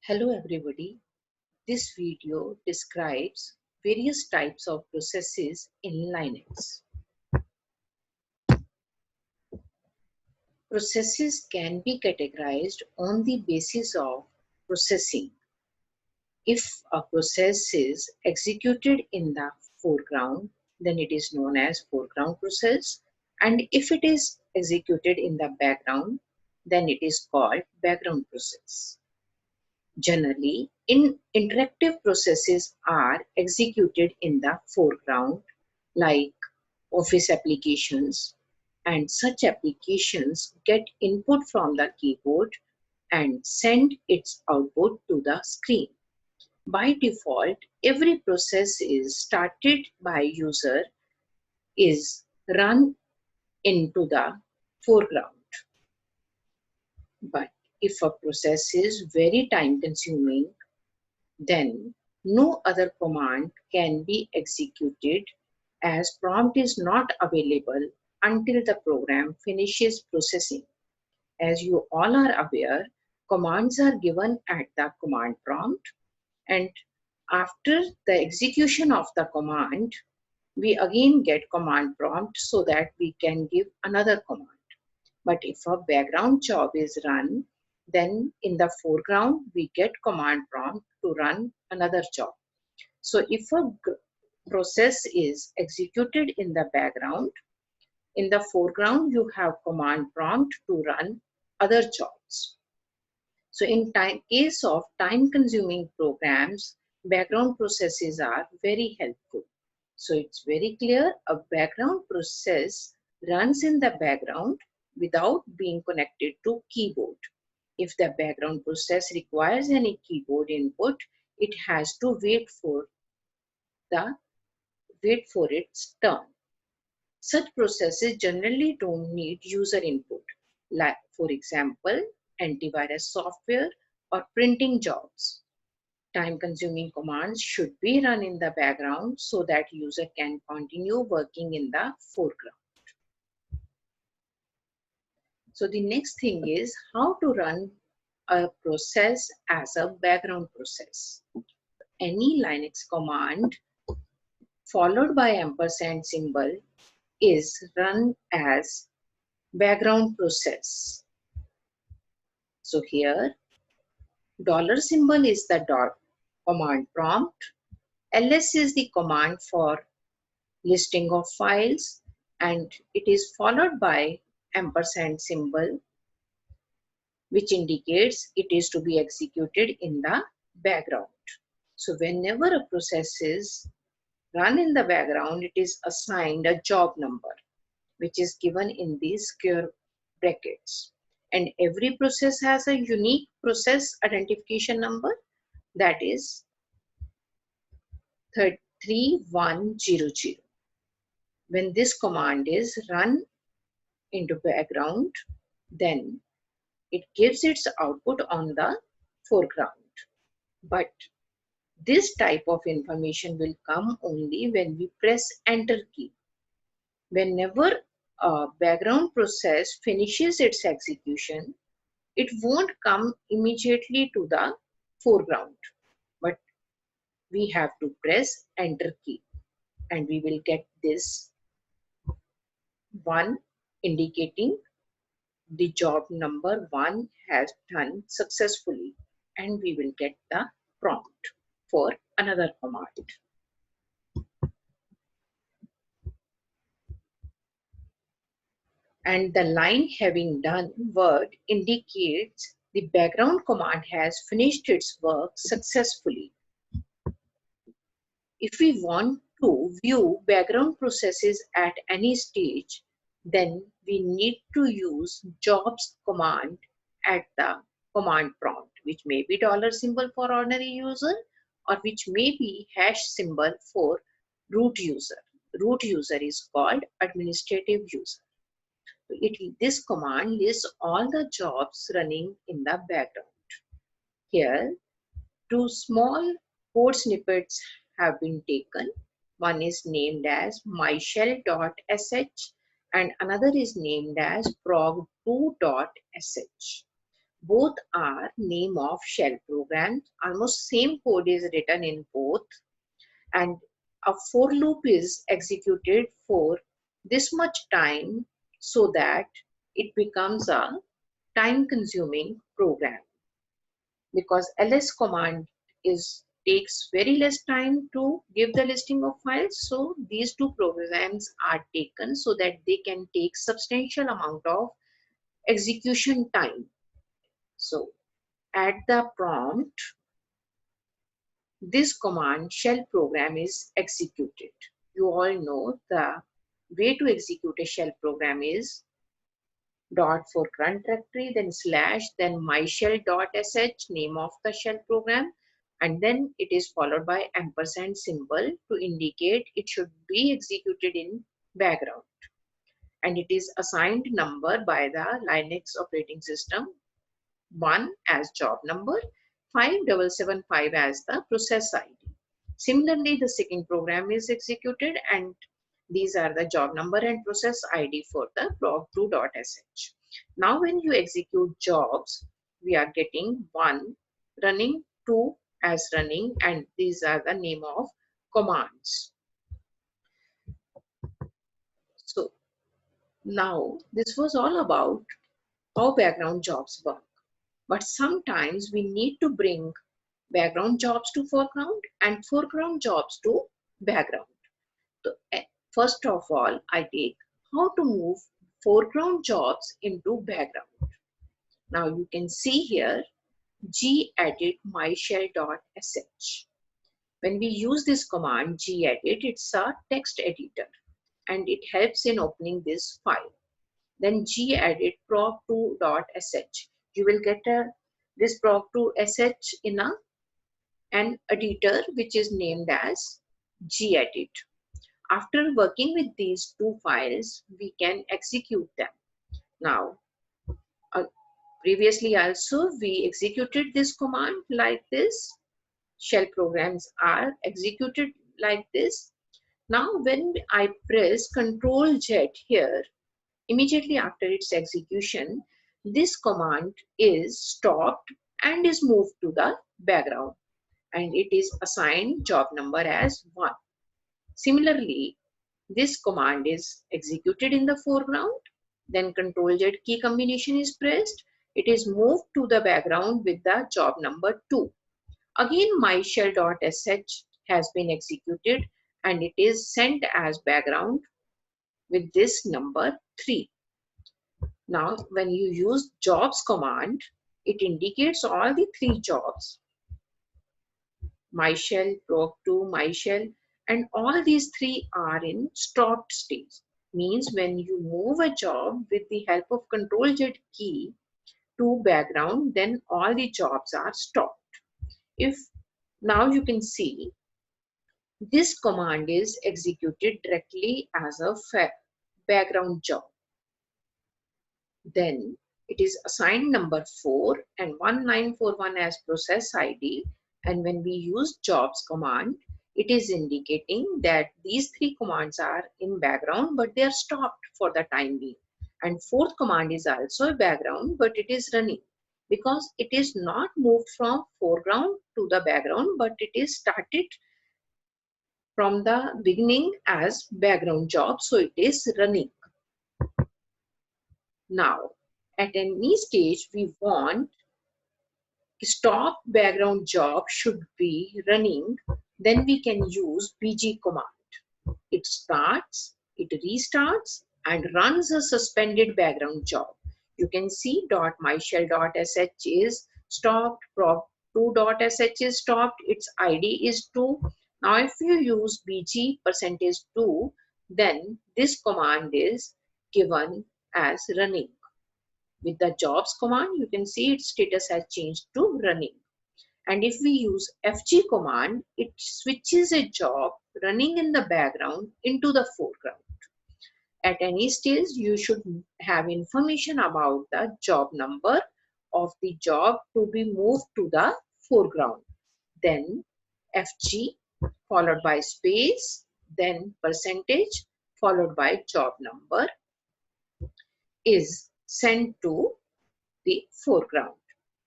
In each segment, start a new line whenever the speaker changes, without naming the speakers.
Hello everybody. This video describes various types of processes in Linux. Processes can be categorized on the basis of processing. If a process is executed in the foreground, then it is known as foreground process. And if it is executed in the background, then it is called background process. Generally, interactive processes are executed in the foreground, like office applications, and such applications get input from the keyboard and send its output to the screen. By default, every process is started by user is run into the foreground. But if a process is very time consuming, then no other command can be executed as prompt is not available until the program finishes processing. As you all are aware, commands are given at the command prompt, and after the execution of the command, we again get command prompt so that we can give another command. But if a background job is run, then in the foreground, we get command prompt to run another job. So if a process is executed in the background, in the foreground, you have command prompt to run other jobs. So in case of time-consuming programs, background processes are very helpful. So it's very clear a background process runs in the background without being connected to keyboard. If the background process requires any keyboard input, it has to wait for its turn. Such processes generally don't need user input, like for example, antivirus software or printing jobs. Time-consuming commands should be run in the background so that user can continue working in the foreground. So the next thing is how to run a process as a background process. Any Linux command followed by ampersand symbol is run as background process. So here dollar symbol is the command prompt. ls is the command for listing of files, and it is followed by ampersand symbol, which indicates it is to be executed in the background. So whenever a process is run in the background, it is assigned a job number, which is given in these square brackets. And every process has a unique process identification number, that is 3100. When this command is run into background, then it gives its output on the foreground. But this type of information will come only when we press enter key. Whenever a background process finishes its execution, it won't come immediately to the foreground, but we have to press enter key and we will get this one indicating the job number 1 has done successfully, and we will get the prompt for another command. And the line having done word indicates the background command has finished its work successfully. If we want to view background processes at any stage, then we need to use jobs command at the command prompt, which may be dollar symbol for ordinary user or which may be hash symbol for root user. Root user is called administrative user. This command lists all the jobs running in the background. Here, two small code snippets have been taken. One is named as myshell.sh and another is named as prog2.sh. Both are name of shell programs. Almost same code is written in both, and a for loop is executed for this much time so that it becomes a time consuming program, because ls command is takes very less time to give the listing of files. So these two programs are taken so that they can take substantial amount of execution time. So at the prompt, this command shell program is executed. You all know the way to execute a shell program is dot for current directory, then slash, then myshell.sh, name of the shell program, and then it is followed by ampersand symbol to indicate it should be executed in background. And it is assigned number by the Linux operating system, 1 as job number, 5775 as the process ID. Similarly, the second program is executed, and these are the job number and process ID for the prog2.sh. Now, when you execute jobs, we are getting 1 running, 2 as running, and these are the name of commands. So now this was all about how background jobs work. But sometimes we need to bring background jobs to foreground and foreground jobs to background. So, first of all, I take how to move foreground jobs into background. Now you can see here gedit myshell.sh. When we use this command gedit, it's a text editor and it helps in opening this file. Then gedit prog2.sh. You will get this prog2.sh in an editor which is named as gedit. After working with these two files, we can execute them. Now, previously also we executed this command like this. Shell programs are executed like this. Now, when I press Ctrl Z here, immediately after its execution, this command is stopped and is moved to the background, and it is assigned job number as 1. Similarly, this command is executed in the foreground, then Ctrl Z key combination is pressed. It is moved to the background with the job number 2. Again, myshell.sh has been executed and it is sent as background with this number 3. Now, when you use jobs command, it indicates all the 3 jobs, myshell, prog2, myshell, and all these 3 are in stopped stage. Means when you move a job with the help of Ctrl Z key to background, then all the jobs are stopped. If now you can see this command is executed directly as a background job. Then it is assigned number 4 and 1941 as process ID, and when we use jobs command, it is indicating that these 3 commands are in background but they are stopped for the time being. And fourth command is also a background but it is running because it is not moved from foreground to the background, but it is started from the beginning as background job, so it is running. Now, at any stage we want stop background job should be running, then we can use bg command. It starts, it restarts and runs a suspended background job. You can see .myshell.sh is stopped, prog2.sh is stopped, its ID is 2. Now if you use bg %2, then this command is given as running. With the jobs command, you can see its status has changed to running. And if we use fg command, it switches a job running in the background into the foreground. At any stage, you should have information about the job number of the job to be moved to the foreground. Then fg followed by space, then percentage followed by job number is sent to the foreground.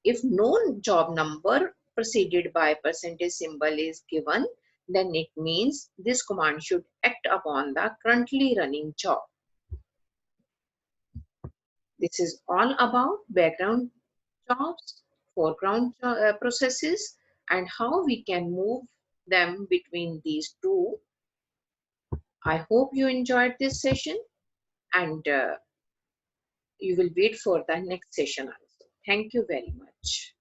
If no job number preceded by percentage symbol is given, then it means this command should act upon the currently running job. This is all about background jobs, foreground processes, and how we can move them between these two. I hope you enjoyed this session, and you will wait for the next session also. Thank you very much.